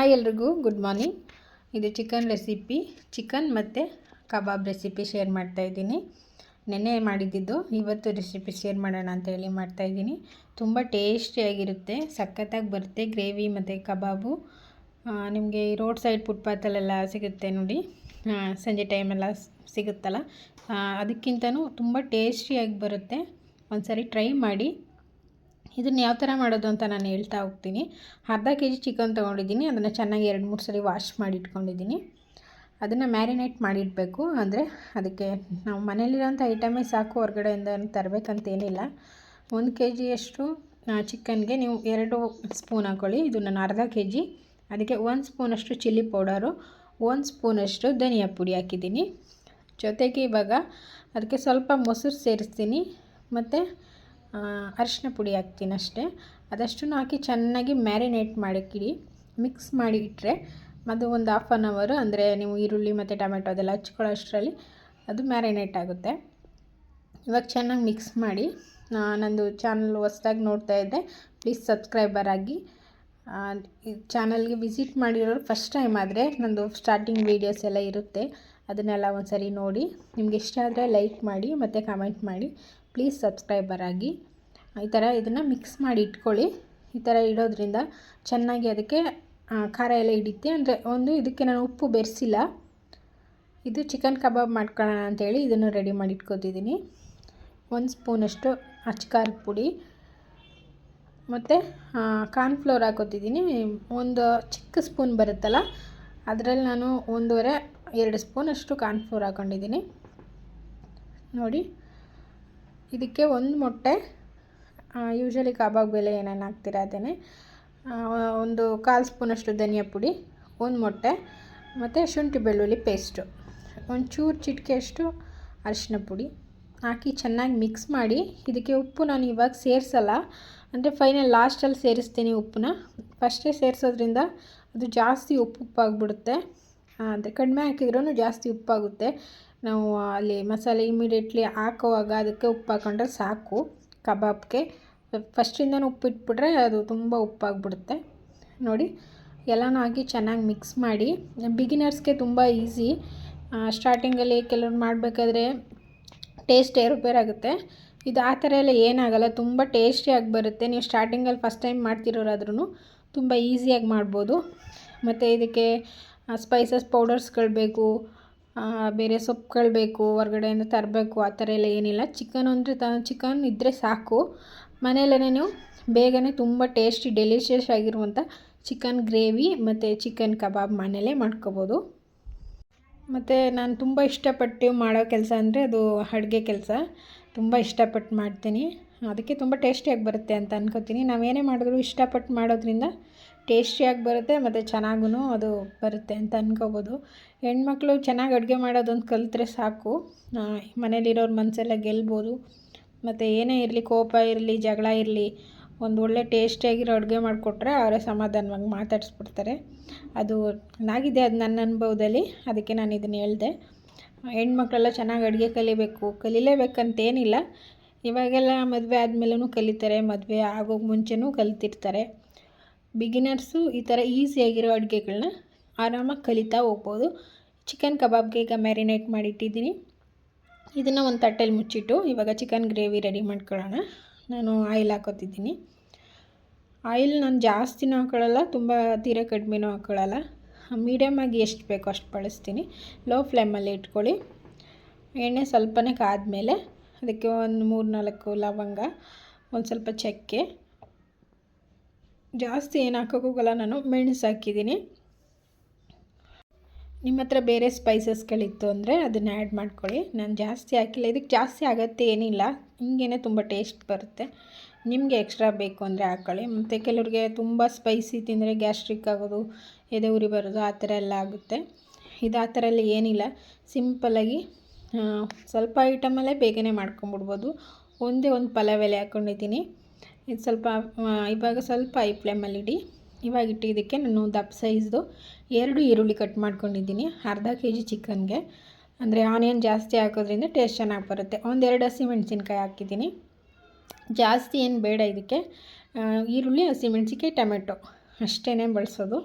Hi ಎಲ್ರಿಗೂ good morning. ಇದು chicken recipe, chicken ಮತ್ತು ಕಬಾಬ್ ರೆಸಿಪಿ ಶೇರ್ ಮಾಡ್ತಾಯಿದ್ದೀನಿ. ನೆನ್ನೆ ಮಾಡಿದ್ದಿದ್ದು ಇವತ್ತು ರೆಸಿಪಿ ಶೇರ್ ಮಾಡೋಣ ಅಂತ ಹೇಳಿ ಮಾಡ್ತಾಯಿದ್ದೀನಿ. ತುಂಬ ಟೇಸ್ಟಿಯಾಗಿರುತ್ತೆ, ಸಖತ್ತಾಗಿ ಬರುತ್ತೆ ಗ್ರೇವಿ ಮತ್ತು ಕಬಾಬು. ನಿಮಗೆ ರೋಡ್ ಸೈಡ್ ಫುಟ್ಪಾತಲ್ಲೆಲ್ಲ ಸಿಗುತ್ತೆ ನೋಡಿ, ಸಂಜೆ ಟೈಮೆಲ್ಲ ಸಿಗುತ್ತಲ್ಲ, ಅದಕ್ಕಿಂತನೂ ತುಂಬ ಟೇಸ್ಟಿಯಾಗಿ ಬರುತ್ತೆ. ಒಂದು ಸಾರಿ ಟ್ರೈ ಮಾಡಿ. ಇದನ್ನು ಯಾವ ಥರ ಮಾಡೋದು ಅಂತ ನಾನು ಹೇಳ್ತಾ ಹೋಗ್ತೀನಿ. ಅರ್ಧ ಕೆಜಿ ಚಿಕನ್ ತೊಗೊಂಡಿದ್ದೀನಿ. ಅದನ್ನು ಚೆನ್ನಾಗಿ 2-3 ಸರಿ ವಾಶ್ ಮಾಡಿ ಇಟ್ಕೊಂಡಿದ್ದೀನಿ. ಅದನ್ನು ಮ್ಯಾರಿನೇಟ್ ಮಾಡಿಡಬೇಕು. ಅಂದರೆ ಅದಕ್ಕೆ ನಾವು ಮನೇಲಿರೋಂಥ ಐಟಮೇ ಸಾಕು, ಹೊರಗಡೆಯಿಂದ ತರಬೇಕಂತೇನಿಲ್ಲ. 1 ಕೆ ಜಿಯಷ್ಟು ಚಿಕನ್ಗೆ ನೀವು 2 ಸ್ಪೂನ್ ಹಾಕ್ಕೊಳ್ಳಿ. ಇದು ನಾನು ಅರ್ಧ ಕೆ ಜಿ, ಅದಕ್ಕೆ 1 ಸ್ಪೂನಷ್ಟು ಚಿಲ್ಲಿ ಪೌಡರು, 1 ಸ್ಪೂನಷ್ಟು ಧನಿಯಾ ಪುಡಿ ಹಾಕಿದ್ದೀನಿ. ಜೊತೆಗೆ ಇವಾಗ ಅದಕ್ಕೆ ಸ್ವಲ್ಪ ಮೊಸರು ಸೇರಿಸ್ತೀನಿ ಮತ್ತು ಅರಿಶಿನ ಪುಡಿ ಹಾಕ್ತೀನಿ ಅಷ್ಟೇ. ಅದಷ್ಟನ್ನು ಹಾಕಿ ಚೆನ್ನಾಗಿ ಮ್ಯಾರಿನೇಟ್ ಮಾಡೋಕ್ಕಿಡಿ. ಮಿಕ್ಸ್ ಮಾಡಿ ಇಟ್ಟರೆ ಅದು ಒಂದು 1/2 ಅವರ್, ಅಂದರೆ ನೀವು ಈರುಳ್ಳಿ ಮತ್ತು ಟೊಮೆಟೊ ಅದೆಲ್ಲ ಹಚ್ಕೊಳ್ಳೋ ಅಷ್ಟರಲ್ಲಿ ಅದು ಮ್ಯಾರಿನೇಟ್ ಆಗುತ್ತೆ. ಇವಾಗ ಚೆನ್ನಾಗಿ ಮಿಕ್ಸ್ ಮಾಡಿ, ನಂದು ಚಾನಲ್ ಹೊಸ್ದಾಗಿ ನೋಡ್ತಾ ಇದ್ದೆ ಪ್ಲೀಸ್ ಸಬ್ಸ್ಕ್ರೈಬರ್ ಆಗಿ. ಚಾನಲ್ಗೆ ವಿಸಿಟ್ ಮಾಡಿರೋರು ಫಸ್ಟ್ ಟೈಮ್ ಆದರೆ ನಂದು ಸ್ಟಾರ್ಟಿಂಗ್ ವೀಡಿಯೋಸ್ ಎಲ್ಲ ಇರುತ್ತೆ, ಅದನ್ನೆಲ್ಲ ಒಂದು ಸರಿ ನೋಡಿ. ನಿಮ್ಗೆ ಇಷ್ಟ ಆದರೆ ಲೈಕ್ ಮಾಡಿ ಮತ್ತು ಕಮೆಂಟ್ ಮಾಡಿ, ಪ್ಲೀಸ್ ಸಬ್ಸ್ಕ್ರೈಬರ್ ಆಗಿ. ಈ ಥರ ಇದನ್ನು ಮಿಕ್ಸ್ ಮಾಡಿ ಇಟ್ಕೊಳ್ಳಿ. ಈ ಥರ ಇಡೋದ್ರಿಂದ ಚೆನ್ನಾಗಿ ಅದಕ್ಕೆ ಖಾರ ಎಲ್ಲ ಹಿಡಿಯುತ್ತೆ. ಅಂದರೆ ಇದಕ್ಕೆ ನಾನು ಉಪ್ಪು ಬೆರೆಸಿಲ್ಲ. ಇದು ಚಿಕನ್ ಕಬಾಬ್ ಮಾಡ್ಕೊಳ್ಳೋಣ ಅಂಥೇಳಿ ಇದನ್ನು ರೆಡಿ ಮಾಡಿ ಇಟ್ಕೊತಿದ್ದೀನಿ. 1 ಸ್ಪೂನಷ್ಟು ಅಚ್ಕಾರದ ಪುಡಿ ಮತ್ತು ಕಾರ್ನ್ಫ್ಲೋರ್ ಹಾಕೋತಿದ್ದೀನಿ. ಒಂದು ಚಿಕ್ಕ ಸ್ಪೂನ್ ಬರುತ್ತಲ್ಲ, ಅದರಲ್ಲಿ ನಾನು 1.5-2 ಸ್ಪೂನಷ್ಟು ಕಾರ್ನ್ಫ್ಲೋರ್ ಹಾಕ್ಕೊಂಡಿದ್ದೀನಿ ನೋಡಿ. ಇದಕ್ಕೆ 1 ಮೊಟ್ಟೆ, ಯೂಶ್ವಲಿ ಕಬಾಬ್ ಬೆಲೆ ಏನೇನು ಹಾಕ್ತೀರ ಅದೇ, 1/4 ಸ್ಪೂನಷ್ಟು ಧನಿಯಾ ಪುಡಿ, 1 ಮೊಟ್ಟೆ ಮತ್ತು ಶುಂಠಿ ಬೆಳ್ಳುಳ್ಳಿ ಪೇಸ್ಟು, ಒಂಚೂರು ಚಿಟಿಕೆಯಷ್ಟು ಅರಿಶಿನ ಪುಡಿ ಹಾಕಿ ಚೆನ್ನಾಗಿ ಮಿಕ್ಸ್ ಮಾಡಿ. ಇದಕ್ಕೆ ಉಪ್ಪು ನಾನು ಇವಾಗ ಸೇರಿಸಲ್ಲ, ಅಂದರೆ ಫೈನಲ್ ಲಾಸ್ಟಲ್ಲಿ ಸೇರಿಸ್ತೀನಿ ಉಪ್ಪನ್ನ. ಫಸ್ಟೇ ಸೇರಿಸೋದ್ರಿಂದ ಅದು ಜಾಸ್ತಿ ಉಪ್ಪಾಗಿಬಿಡುತ್ತೆ. ಅಂದರೆ ಕಡಿಮೆ ಹಾಕಿದ್ರೂ ಜಾಸ್ತಿ ಉಪ್ಪಾಗುತ್ತೆ. ನಾವು ಅಲ್ಲಿ ಮಸಾಲೆ ಇಮಿಡಿಯೇಟ್ಲಿ ಹಾಕೋವಾಗ ಅದಕ್ಕೆ ಉಪ್ಪು ಹಾಕೊಂಡ್ರೆ ಸಾಕು. ಕಬಾಬ್ಗೆ ಫಸ್ಟಿಂದನೂ ಉಪ್ಪು ಇಟ್ಬಿಟ್ರೆ ಅದು ತುಂಬ ಉಪ್ಪಾಗಿಬಿಡುತ್ತೆ ನೋಡಿ. ಎಲ್ಲನೂ ಹಾಕಿ ಚೆನ್ನಾಗಿ ಮಿಕ್ಸ್ ಮಾಡಿ. ಬಿಗಿನರ್ಸ್ಗೆ ತುಂಬ ಈಸಿ. ಸ್ಟಾರ್ಟಿಂಗಲ್ಲಿ ಕೆಲವ್ರು ಮಾಡಬೇಕಾದ್ರೆ ಟೇಸ್ಟ್ ಏರುಪೇರಾಗುತ್ತೆ. ಇದು ಆ ಥರ ಎಲ್ಲ ಏನಾಗಲ್ಲ, ತುಂಬ ಟೇಸ್ಟಿಯಾಗಿ ಬರುತ್ತೆ. ನೀವು ಸ್ಟಾರ್ಟಿಂಗಲ್ಲಿ ಫಸ್ಟ್ ಟೈಮ್ ಮಾಡ್ತಿರೋರಾದ್ರೂ ತುಂಬ ಈಸಿಯಾಗಿ ಮಾಡ್ಬೋದು. ಮತ್ತು ಇದಕ್ಕೆ ಸ್ಪೈಸಸ್ ಪೌಡರ್ಸ್ಗಳು ಬೇಕು, ಬೇರೆ ಸೊಪ್ಪುಗಳು ಬೇಕು, ಹೊರಗಡೆಯಿಂದ ತರಬೇಕು, ಆ ಥರ ಎಲ್ಲ ಏನಿಲ್ಲ. ಚಿಕನ್ ಅಂದರೆ ಚಿಕನ್ ಇದ್ದರೆ ಸಾಕು. ಮನೆಯಲ್ಲೇ ನೀವು ಬೇಗನೆ ತುಂಬ ಟೇಸ್ಟಿ ಡೆಲಿಷಿಯಸ್ ಆಗಿರುವಂಥ ಚಿಕನ್ ಗ್ರೇವಿ ಮತ್ತು ಚಿಕನ್ ಕಬಾಬ್ ಮನೆಯಲ್ಲೇ ಮಾಡ್ಕೋಬೋದು. ಮತ್ತು ನಾನು ತುಂಬ ಇಷ್ಟಪಟ್ಟು ಮಾಡೋ ಕೆಲಸ ಅಂದರೆ ಅದು ಅಡುಗೆ ಕೆಲಸ. ತುಂಬ ಇಷ್ಟಪಟ್ಟು ಮಾಡ್ತೀನಿ, ಅದಕ್ಕೆ ತುಂಬ ಟೇಸ್ಟಿಯಾಗಿ ಬರುತ್ತೆ ಅಂತ ಅನ್ಕೋತೀನಿ. ನಾವೇನೇ ಮಾಡಿದ್ರು ಇಷ್ಟಪಟ್ಟು ಮಾಡೋದ್ರಿಂದ ಟೇಸ್ಟಿಯಾಗಿ ಬರುತ್ತೆ ಮತ್ತು ಚೆನ್ನಾಗೂ ಅದು ಬರುತ್ತೆ ಅಂತ ಅನ್ಕೋಬೋದು. ಹೆಣ್ಮಕ್ಳು ಚೆನ್ನಾಗಿ ಅಡುಗೆ ಮಾಡೋದೊಂದು ಕಲಿತ್ರೆ ಸಾಕು, ಮನೇಲಿರೋರ ಮನಸ್ಸೆಲ್ಲ ಗೆಲ್ಬೋದು. ಮತ್ತು ಏನೇ ಇರಲಿ, ಕೋಪ ಇರಲಿ, ಜಗಳ ಇರಲಿ, ಒಂದು ಒಳ್ಳೆ ಟೇಸ್ಟಿಯಾಗಿರೋ ಅಡುಗೆ ಮಾಡಿಕೊಟ್ರೆ ಅವರೇ ಸಮಾಧಾನವಾಗಿ ಮಾತಾಡಿಸ್ಬಿಡ್ತಾರೆ. ಅದು ನಾಗಿದೆ, ಅದು ನನ್ನ ಅನುಭವದಲ್ಲಿ, ಅದಕ್ಕೆ ನಾನು ಇದನ್ನು ಹೇಳಿದೆ. ಹೆಣ್ಮಕ್ಳೆಲ್ಲ ಚೆನ್ನಾಗಿ ಅಡುಗೆ ಕಲಿಲೇಬೇಕಂತೇನಿಲ್ಲ. ಇವಾಗೆಲ್ಲ ಮದುವೆ ಆದಮೇಲೂ ಕಲಿತಾರೆ, ಮದುವೆ ಆಗೋಕ್ಕೆ ಮುಂಚೆನೂ ಕಲಿತಿರ್ತಾರೆ. ಬಿಗಿನರ್ಸು ಈ ಥರ ಈಸಿಯಾಗಿರೋ ಅಡುಗೆಗಳನ್ನ ಆರಾಮಾಗಿ ಕಲಿತಾ ಹೋಗ್ಬೋದು. ಚಿಕನ್ ಕಬಾಬ್ಗೆ ಈಗ ಮ್ಯಾರಿನೇಟ್ ಮಾಡಿಟ್ಟಿದ್ದೀನಿ. ಇದನ್ನು ಒಂದು ತಟ್ಟೆಲಿ ಮುಚ್ಚಿಟ್ಟು ಇವಾಗ ಚಿಕನ್ ಗ್ರೇವಿ ರೆಡಿ ಮಾಡ್ಕೊಳ್ಳೋಣ. ನಾನು ಆಯಿಲ್ ಹಾಕೋತಿದ್ದೀನಿ. ಆಯಿಲ್ ನಾನು ಜಾಸ್ತಿನೂ ಹಾಕೊಳ್ಳಲ್ಲ, ತುಂಬ ತೀರಾ ಕಡಿಮೆನೂ ಹಾಕ್ಕೊಳ್ಳಲ್ಲ. ಮೀಡಿಯಮಾಗಿ ಎಷ್ಟು ಬೇಕೋ ಅಷ್ಟು ಬಳಸ್ತೀನಿ. ಲೋ ಫ್ಲೇಮಲ್ಲಿ ಇಟ್ಕೊಳ್ಳಿ. ಎಣ್ಣೆ ಸ್ವಲ್ಪನೇ ಕಾದ್ಮೇಲೆ ಅದಕ್ಕೆ ಒಂದು 3-4 ಲವಂಗ, ಒಂದು ಸ್ವಲ್ಪ ಚಕ್ಕೆ, ಜಾಸ್ತಿ ಏನು ಹಾಕೋಕ್ಕೋಗಲ್ಲ, ನಾನು ಮೆಣಸು ಹಾಕಿದ್ದೀನಿ. ನಿಮ್ಮ ಹತ್ರ ಬೇರೆ ಸ್ಪೈಸಸ್ಗಳಿತ್ತು ಅಂದರೆ ಅದನ್ನು ಆ್ಯಡ್ ಮಾಡ್ಕೊಳ್ಳಿ. ನಾನು ಜಾಸ್ತಿ ಹಾಕಿಲ್ಲ, ಇದಕ್ಕೆ ಜಾಸ್ತಿ ಅಗತ್ಯ ಏನಿಲ್ಲ, ಹಿಂಗೇ ತುಂಬ ಟೇಸ್ಟ್ ಬರುತ್ತೆ. ನಿಮಗೆ ಎಕ್ಸ್ಟ್ರಾ ಬೇಕು ಅಂದರೆ ಹಾಕ್ಕೊಳ್ಳಿ. ಮತ್ತು ಕೆಲವ್ರಿಗೆ ತುಂಬ ಸ್ಪೈಸಿ ತಿಂದರೆ ಗ್ಯಾಸ್ಟ್ರಿಕ್ ಆಗೋದು, ಎದೆ ಉರಿ ಬರೋದು, ಆ ಥರ ಎಲ್ಲ ಆಗುತ್ತೆ. ಇದು ಆ ಥರ ಎಲ್ಲ ಏನಿಲ್ಲ, ಸಿಂಪಲ್ಲಾಗಿ ಸ್ವಲ್ಪ ಐಟಮಲ್ಲೇ ಬೇಗನೆ ಮಾಡ್ಕೊಂಬಿಡ್ಬೋದು. ಒಂದೇ ಒಂದು ಪಲಾವ್ ಎಲೆ ಹಾಕ್ಕೊಂಡಿದ್ದೀನಿ. ಇದು ಸ್ವಲ್ಪ ಇವಾಗ ಸ್ವಲ್ಪ ಐ ಫ್ಲೇಮಲ್ಲಿ ಇಡಿ. ಇವಾಗಿಟ್ಟು ಇದಕ್ಕೆ ನಾನು ದಪ್ಪ ಸೈಜ್ದು 2 ಈರುಳ್ಳಿ ಕಟ್ ಮಾಡ್ಕೊಂಡಿದ್ದೀನಿ. ಅರ್ಧ ಕೆ ಜಿ ಚಿಕನ್ಗೆ, ಅಂದರೆ ಆನಿಯನ್ ಜಾಸ್ತಿ ಹಾಕೋದ್ರಿಂದ ಟೇಸ್ಟ್ ಚೆನ್ನಾಗಿ ಬರುತ್ತೆ. 1-2 ಹಸಿಮೆಣ್ಸಿನ್ಕಾಯಿ ಹಾಕಿದ್ದೀನಿ. ಜಾಸ್ತಿ ಏನು ಬೇಡ ಇದಕ್ಕೆ. ಈರುಳ್ಳಿ, ಹಸಿಮೆಣ್ಸಿನ್ಕಾಯಿ, ಟೊಮೆಟೊ ಅಷ್ಟೇ ಬಳಸೋದು.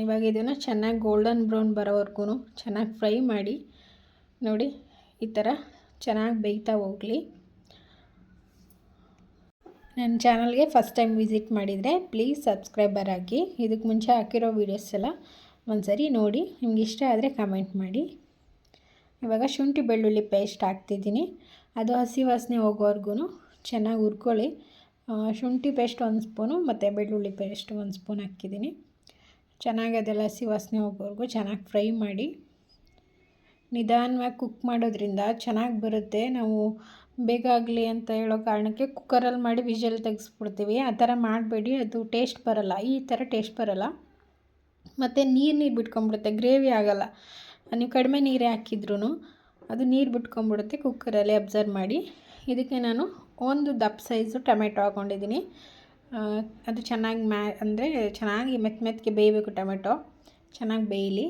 ಇವಾಗ ಇದನ್ನು ಚೆನ್ನಾಗಿ ಗೋಲ್ಡನ್ ಬ್ರೌನ್ ಬರೋವರೆಗೂ ಚೆನ್ನಾಗಿ ಫ್ರೈ ಮಾಡಿ ನೋಡಿ. ಈ ಥರ ಚೆನ್ನಾಗಿ ಬೇಯ್ತಾ ಹೋಗಲಿ. ನನ್ನ ಚಾನಲ್ಗೆ ಫಸ್ಟ್ ಟೈಮ್ ವಿಸಿಟ್ ಮಾಡಿದರೆ ಪ್ಲೀಸ್ ಸಬ್ಸ್ಕ್ರೈಬರ್ ಆಗಿ. ಇದಕ್ಕೆ ಮುಂಚೆ ಹಾಕಿರೋ ವೀಡಿಯೋಸ್ ಎಲ್ಲ ಒಂದ್ಸರಿ ನೋಡಿ. ನಿಮ್ಗೆ ಇಷ್ಟ ಆದರೆ ಕಮೆಂಟ್ ಮಾಡಿ. ಇವಾಗ ಶುಂಠಿ ಬೆಳ್ಳುಳ್ಳಿ ಪೇಸ್ಟ್ ಹಾಕ್ತಿದ್ದೀನಿ. ಅದು ಹಸಿ ವಾಸನೆ ಹೋಗೋವರೆಗೂ ಚೆನ್ನಾಗಿ ಹುರ್ಕೊಳ್ಳಿ. ಶುಂಠಿ ಪೇಸ್ಟ್ 1 ಸ್ಪೂನು ಮತ್ತು ಬೆಳ್ಳುಳ್ಳಿ ಪೇಸ್ಟ್ 1 ಸ್ಪೂನ್ ಹಾಕಿದ್ದೀನಿ. ಚೆನ್ನಾಗಿ ಅದೆಲ್ಲ ಹಸಿ ವಾಸನೆ ಹೋಗೋವರೆಗೂ ಚೆನ್ನಾಗಿ ಫ್ರೈ ಮಾಡಿ. ನಿಧಾನವಾಗಿ ಕುಕ್ ಮಾಡೋದ್ರಿಂದ ಚೆನ್ನಾಗಿ ಬರುತ್ತೆ. ನಾವು ಬೇಗ ಆಗಲಿ ಅಂತ ಹೇಳೋ ಕಾರಣಕ್ಕೆ ಕುಕ್ಕರಲ್ಲಿ ಮಾಡಿ ವಿಷಲ್ ತೆಗೆಸ್ಬಿಡ್ತೀವಿ. ಆ ಥರ ಮಾಡಬೇಡಿ, ಅದು ಟೇಸ್ಟ್ ಬರೋಲ್ಲ. ಈ ಥರ ಟೇಸ್ಟ್ ಬರೋಲ್ಲ. ಮತ್ತು ನೀರು ಬಿಟ್ಕೊಂಡ್ಬಿಡುತ್ತೆ, ಗ್ರೇವಿ ಆಗೋಲ್ಲ. ನೀವು ಕಡಿಮೆ ನೀರೇ ಹಾಕಿದ್ರೂ ಅದು ನೀರು ಬಿಟ್ಕೊಂಡ್ಬಿಡುತ್ತೆ. ಕುಕ್ಕರಲ್ಲಿ ಅಬ್ಸರ್ವ್ ಮಾಡಿ. ಇದಕ್ಕೆ ನಾನು 1 ದಪ್ಪ ಸೈಜು ಟೊಮೆಟೊ ಹಾಕ್ಕೊಂಡಿದ್ದೀನಿ. ಅದು ಚೆನ್ನಾಗಿ ಅಂದರೆ ಚೆನ್ನಾಗಿ ಮೆತ್ತಗೆ ಬೇಯಬೇಕು. ಟೊಮೆಟೊ ಚೆನ್ನಾಗಿ ಬೇಯಲಿ.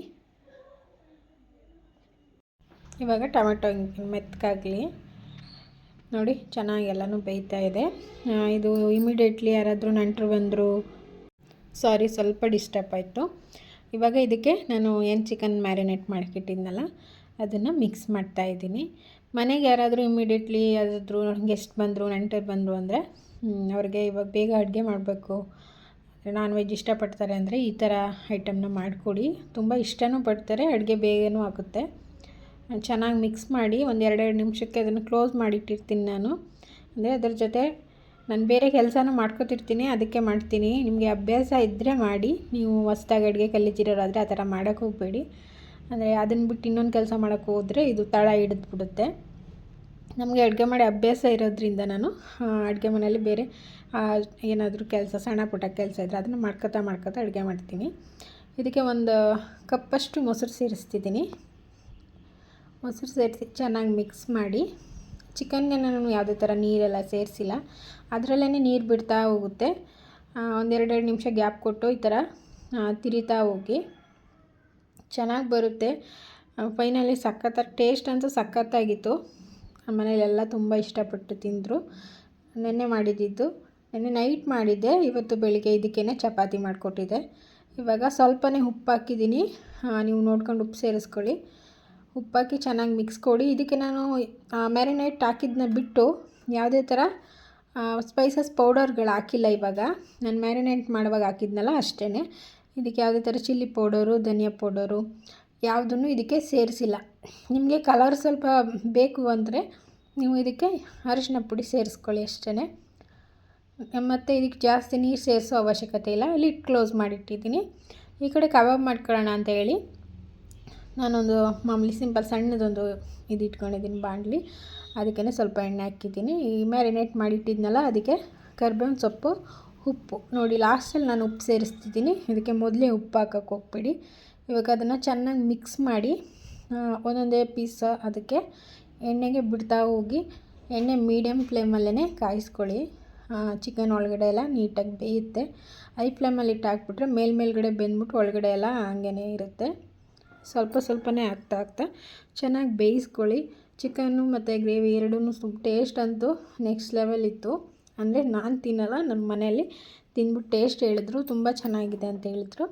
ಇವಾಗ ಟೊಮೆಟೊ ಮೆತ್ತಗಾಗಲಿ ನೋಡಿ. ಚೆನ್ನಾಗಿ ಎಲ್ಲನೂ ಬೇಯ್ತಾ ಇದೆ. ಇದು ಇಮಿಡಿಯೇಟ್ಲಿ ಯಾರಾದರೂ ನೆಂಟರು ಬಂದರು, ಸ್ವಲ್ಪ ಡಿಸ್ಟರ್ಬ್ ಆಯಿತು. ಇವಾಗ ಇದಕ್ಕೆ ನಾನು ಏನು ಚಿಕನ್ ಮ್ಯಾರಿನೇಟ್ ಮಾಡಿಟ್ಟಿದ್ನಲ್ಲ ಅದನ್ನು ಮಿಕ್ಸ್ ಮಾಡ್ತಾಯಿದ್ದೀನಿ. ಮನೆಗೆ ಯಾರಾದರೂ ಇಮಿಡಿಯೇಟ್ಲಿ ಯಾರಾದರೂ ಗೆಸ್ಟ್ ಬಂದರು, ನೆಂಟರು ಬಂದರು ಅಂದರೆ ಅವ್ರಿಗೆ ಇವಾಗ ಬೇಗ ಅಡುಗೆ ಮಾಡಬೇಕು, ನಾನ್ ವೆಜ್ ಇಷ್ಟಪಡ್ತಾರೆ ಅಂದರೆ ಈ ಥರ ಐಟಮ್ನ ಮಾಡಿಕೊಡಿ. ತುಂಬ ಇಷ್ಟನೂ ಪಡ್ತಾರೆ, ಅಡುಗೆ ಬೇಗನೂ ಆಗುತ್ತೆ. ಚೆನ್ನಾಗಿ ಮಿಕ್ಸ್ ಮಾಡಿ 1-2 ನಿಮಿಷಕ್ಕೆ ಅದನ್ನು ಕ್ಲೋಸ್ ಮಾಡಿಟ್ಟಿರ್ತೀನಿ ನಾನು. ಅಂದರೆ ಅದರ ಜೊತೆ ನಾನು ಬೇರೆ ಕೆಲಸನೂ ಮಾಡ್ಕೊತಿರ್ತೀನಿ, ಅದಕ್ಕೆ ಮಾಡ್ತೀನಿ. ನಿಮಗೆ ಅಭ್ಯಾಸ ಇದ್ದರೆ ಮಾಡಿ. ನೀವು ಹೊಸ್ದಾಗಿ ಅಡುಗೆ ಕಲಿತಿರೋರಾದರೆ ಆ ಥರ ಮಾಡೋಕ್ಕೆ ಹೋಗಬೇಡಿ. ಅಂದರೆ ಅದನ್ನು ಬಿಟ್ಟು ಇನ್ನೊಂದು ಕೆಲಸ ಮಾಡೋಕ್ಕೆ ಹೋದರೆ ಇದು ತಳ ಹಿಡಿದ್ಬಿಡುತ್ತೆ. ನಮಗೆ ಅಡುಗೆ ಮಾಡಿ ಅಭ್ಯಾಸ ಇರೋದ್ರಿಂದ ನಾನು ಅಡುಗೆ ಮನೆಯಲ್ಲಿ ಬೇರೆ ಏನಾದರೂ ಕೆಲಸ, ಸಣ್ಣ ಪುಟ್ಟ ಕೆಲಸ ಇದ್ದರೆ ಅದನ್ನು ಮಾಡ್ಕೊತಾ ಅಡುಗೆ ಮಾಡ್ತೀನಿ. ಇದಕ್ಕೆ 1 ಕಪ್ಪಷ್ಟು ಮೊಸರು ಸೇರಿಸ್ತಿದ್ದೀನಿ. ಮೊಸರು ಸೇರಿಸಿ ಚೆನ್ನಾಗಿ ಮಿಕ್ಸ್ ಮಾಡಿ. ಚಿಕನ್ಗೆ ನಾನು ಯಾವುದೇ ಥರ ನೀರೆಲ್ಲ ಸೇರಿಸಿಲ್ಲ, ಅದರಲ್ಲೇ ನೀರು ಬಿಡ್ತಾ ಹೋಗುತ್ತೆ. 1-2 ನಿಮಿಷ ಗ್ಯಾಪ್ ಕೊಟ್ಟು ಈ ಥರ ತಿರಿತಾ ಹೋಗಿ ಚೆನ್ನಾಗಿ ಬರುತ್ತೆ. ಫೈನಲಿ ಸಖತ್ತಾಗಿ ಟೇಸ್ಟ್ ಅಂತೂ ಸಖತ್ತಾಗಿತ್ತು. ನಮ್ಮ ಮನೇಲೆಲ್ಲ ತುಂಬ ಇಷ್ಟಪಟ್ಟು ತಿಂದರು. ನೆನ್ನೆ ಮಾಡಿದ್ದು, ನೆನ್ನೆ ನೈಟ್ ಮಾಡಿದ್ದೆ, ಇವತ್ತು ಬೆಳಿಗ್ಗೆ ಇದಕ್ಕೇ ಚಪಾತಿ ಮಾಡಿಕೊಟ್ಟಿದ್ದೆ. ಇವಾಗ ಸ್ವಲ್ಪನೇ ಉಪ್ಪು ಹಾಕಿದ್ದೀನಿ, ನೀವು ನೋಡ್ಕೊಂಡು ಉಪ್ಪು ಸೇರಿಸ್ಕೊಳ್ಳಿ. ಉಪ್ಪಾಕಿ ಚೆನ್ನಾಗಿ ಮಿಕ್ಸ್ ಕೊಡಿ. ಇದಕ್ಕೆ ನಾನು ಮ್ಯಾರಿನೇಟ್ ಹಾಕಿದ್ದನ್ನ ಬಿಟ್ಟು ಯಾವುದೇ ಥರ ಸ್ಪೈಸಸ್ ಪೌಡರ್ಗಳು ಹಾಕಿಲ್ಲ. ಇವಾಗ ನಾನು ಮ್ಯಾರಿನೇಟ್ ಮಾಡುವಾಗ ಹಾಕಿದ್ನಲ್ಲ ಅಷ್ಟೇ. ಇದಕ್ಕೆ ಯಾವುದೇ ಥರ ಚಿಲ್ಲಿ ಪೌಡರು, ಧನಿಯಾ ಪೌಡರು ಯಾವುದನ್ನು ಇದಕ್ಕೆ ಸೇರಿಸಿಲ್ಲ. ನಿಮಗೆ ಕಲರ್ ಸ್ವಲ್ಪ ಬೇಕು ಅಂದರೆ ನೀವು ಇದಕ್ಕೆ ಅರಿಶಿನ ಪುಡಿ ಸೇರಿಸ್ಕೊಳ್ಳಿ ಅಷ್ಟೇ. ಮತ್ತು ಇದಕ್ಕೆ ಜಾಸ್ತಿ ನೀರು ಸೇರಿಸೋ ಅವಶ್ಯಕತೆ ಇಲ್ಲ. ಲಿಡ್ ಕ್ಲೋಸ್ ಮಾಡಿಟ್ಟಿದ್ದೀನಿ. ಈ ಕಡೆ ಕಬಾಬ್ ಮಾಡ್ಕೊಳ್ಳೋಣ ಅಂತ ಹೇಳಿ ನಾನೊಂದು ಮಾಮೂಲಿ ಸಿಂಪಲ್ ಸಣ್ಣದೊಂದು ಇದು ಇಟ್ಕೊಂಡಿದ್ದೀನಿ ಬಾಣಲಿ. ಅದಕ್ಕೆ ಸ್ವಲ್ಪ ಎಣ್ಣೆ ಹಾಕಿದ್ದೀನಿ. ಈ ಮ್ಯಾರಿನೇಟ್ ಮಾಡಿಟ್ಟಿದ್ನಲ್ಲ ಅದಕ್ಕೆ ಕರಿಬೇವಿನ ಸೊಪ್ಪು, ಉಪ್ಪು ನೋಡಿ. ಲಾಸ್ಟಲ್ಲಿ ನಾನು ಉಪ್ಪು ಸೇರಿಸ್ತಿದ್ದೀನಿ. ಇದಕ್ಕೆ ಮೊದಲೇ ಉಪ್ಪು ಹಾಕೋಕ್ಕೆ ಹೋಗ್ಬೇಡಿ. ಇವಾಗ ಅದನ್ನು ಚೆನ್ನಾಗಿ ಮಿಕ್ಸ್ ಮಾಡಿ ಒಂದೊಂದೇ ಪೀಸ್ ಅದಕ್ಕೆ ಎಣ್ಣೆಗೆ ಬಿಡ್ತಾ ಹೋಗಿ. ಎಣ್ಣೆ ಮೀಡಿಯಮ್ ಫ್ಲೇಮಲ್ಲೇ ಕಾಯಿಸ್ಕೊಳ್ಳಿ. ಚಿಕನ್ ಒಳಗಡೆ ಎಲ್ಲ ನೀಟಾಗಿ ಬೇಯುತ್ತೆ. ಹೈ ಫ್ಲೇಮಲ್ಲಿ ಇಟ್ಟು ಹಾಕ್ಬಿಟ್ರೆ ಮೇಲ್ಗಡೆ ಬೆಂದ್ಬಿಟ್ಟು ಒಳಗಡೆ ಎಲ್ಲ ಹಂಗೇ ಇರುತ್ತೆ. ಸ್ವಲ್ಪನೇ ಹಾಕ್ತಾ ಚೆನ್ನಾಗಿ ಬೇಯಿಸ್ಕೊಳ್ಳಿ. ಚಿಕನ್ನು ಮತ್ತು ಗ್ರೇವಿ ಎರಡೂ ಟೇಸ್ಟ್ ಅಂತೂ ನೆಕ್ಸ್ಟ್ ಲೆವೆಲ್ ಇತ್ತು. ಅಂದರೆ ನಾನು ತಿನ್ನಲ್ಲ, ನಮ್ಮ ಮನೆಯಲ್ಲಿ ತಿಂದ್ಬಿಟ್ಟು ಟೇಸ್ಟ್ ಹೇಳಿದ್ರು, ತುಂಬ ಚೆನ್ನಾಗಿದೆ ಅಂತ ಹೇಳಿದ್ರು.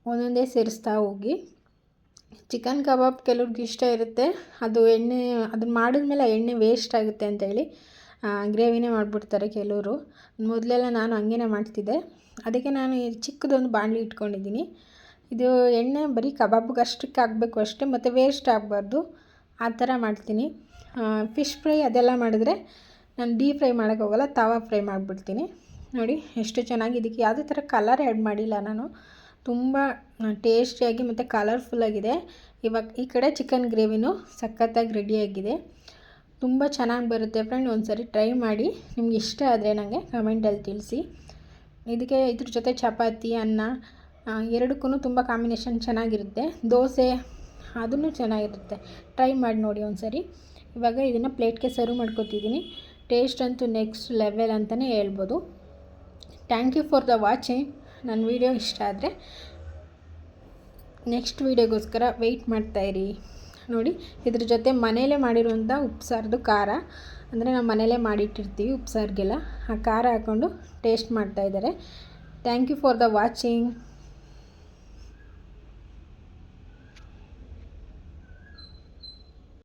ಒಂದೊಂದೇ ಸೇರಿಸ್ತಾ ಹೋಗಿ. ಚಿಕನ್ ಕಬಾಬ್ ಕೆಲವ್ರಿಗೆ ಇಷ್ಟ ಇರುತ್ತೆ, ಅದು ಎಣ್ಣೆ ಅದನ್ನು ಮಾಡಿದ್ಮೇಲೆ ಎಣ್ಣೆ ವೇಸ್ಟ್ ಆಗುತ್ತೆ ಅಂತೇಳಿ ಗ್ರೇವಿನೇ ಮಾಡಿಬಿಡ್ತಾರೆ ಕೆಲವರು. ಮೊದಲೆಲ್ಲ ನಾನು ಹಂಗೇ ಮಾಡ್ತಿದ್ದೆ. ಅದಕ್ಕೆ ನಾನು ಚಿಕ್ಕದೊಂದು ಬಾಣಲಿ ಇಟ್ಕೊಂಡಿದ್ದೀನಿ. ಇದು ಎಣ್ಣೆ ಬರೀ ಕಬಾಬ್ಗೆ ಅಷ್ಟಕ್ಕೆ ಹಾಕಬೇಕು ಅಷ್ಟೇ, ಮತ್ತು ವೇಸ್ಟ್ ಆಗಬಾರ್ದು, ಆ ಥರ ಮಾಡ್ತೀನಿ. ಫಿಶ್ ಫ್ರೈ ಅದೆಲ್ಲ ಮಾಡಿದ್ರೆ ನಾನು ಡೀಪ್ ಫ್ರೈ ಮಾಡೋಕ್ಕೆ ಹೋಗಲ್ಲ, ತವಾ ಫ್ರೈ ಮಾಡಿಬಿಡ್ತೀನಿ. ನೋಡಿ ಎಷ್ಟು ಚೆನ್ನಾಗಿ. ಇದಕ್ಕೆ ಯಾವುದೇ ಥರ ಕಲರ್ ಆ್ಯಡ್ ಮಾಡಿಲ್ಲ ನಾನು. ತುಂಬ ಟೇಸ್ಟಿಯಾಗಿ ಮತ್ತು ಕಲರ್ಫುಲ್ಲಾಗಿದೆ. ಇವಾಗ ಈ ಕಡೆ ಚಿಕನ್ ಗ್ರೇವಿನೂ ಸಖತ್ತಾಗಿ ರೆಡಿಯಾಗಿದೆ. ತುಂಬ ಚೆನ್ನಾಗಿ ಬರುತ್ತೆ ಫ್ರೆಂಡ್. ಒಂದು ಸರಿ ಟ್ರೈ ಮಾಡಿ. ನಿಮ್ಗೆ ಇಷ್ಟ ಆದರೆ ನನಗೆ ಕಮೆಂಟಲ್ಲಿ ತಿಳಿಸಿ. ಇದಕ್ಕೆ ಇದ್ರ ಜೊತೆ ಚಪಾತಿ, ಅನ್ನ ಎರಡಕ್ಕೂ ತುಂಬ ಕಾಂಬಿನೇಷನ್ ಚೆನ್ನಾಗಿರುತ್ತೆ. ದೋಸೆ ಅದೂ ಚೆನ್ನಾಗಿರುತ್ತೆ. ಟ್ರೈ ಮಾಡಿ ನೋಡಿ ಒಂದು ಸರಿ. ಇವಾಗ ಇದನ್ನು ಪ್ಲೇಟ್ಗೆ ಸರ್ವ್ ಮಾಡ್ಕೊತಿದ್ದೀನಿ. ಟೇಸ್ಟ್ ಅಂತೂ ನೆಕ್ಸ್ಟ್ ಲೆವೆಲ್ ಅಂತಲೇ ಹೇಳ್ಬೋದು. Thank you for the watching. ನನ್ನ ವೀಡಿಯೋ ಇಷ್ಟ ಆದರೆ ನೆಕ್ಸ್ಟ್ ವೀಡಿಯೋಗೋಸ್ಕರ ವೆಯ್ಟ್ ಮಾಡ್ತಾಯಿರಿ. ನೋಡಿ ಇದ್ರ ಜೊತೆ ಮನೇಲೇ ಮಾಡಿರುವಂಥ ಉಪ್ಸಾರದು ಖಾರ, ಅಂದರೆ ನಾವು ಮನೇಲೇ ಮಾಡಿಟ್ಟಿರ್ತೀವಿ ಉಪ್ಸಾರಿಗೆಲ್ಲ, ಆ ಖಾರ ಹಾಕ್ಕೊಂಡು ಟೇಸ್ಟ್ ಮಾಡ್ತಾಯಿದ್ದಾರೆ. Thank you for the watching.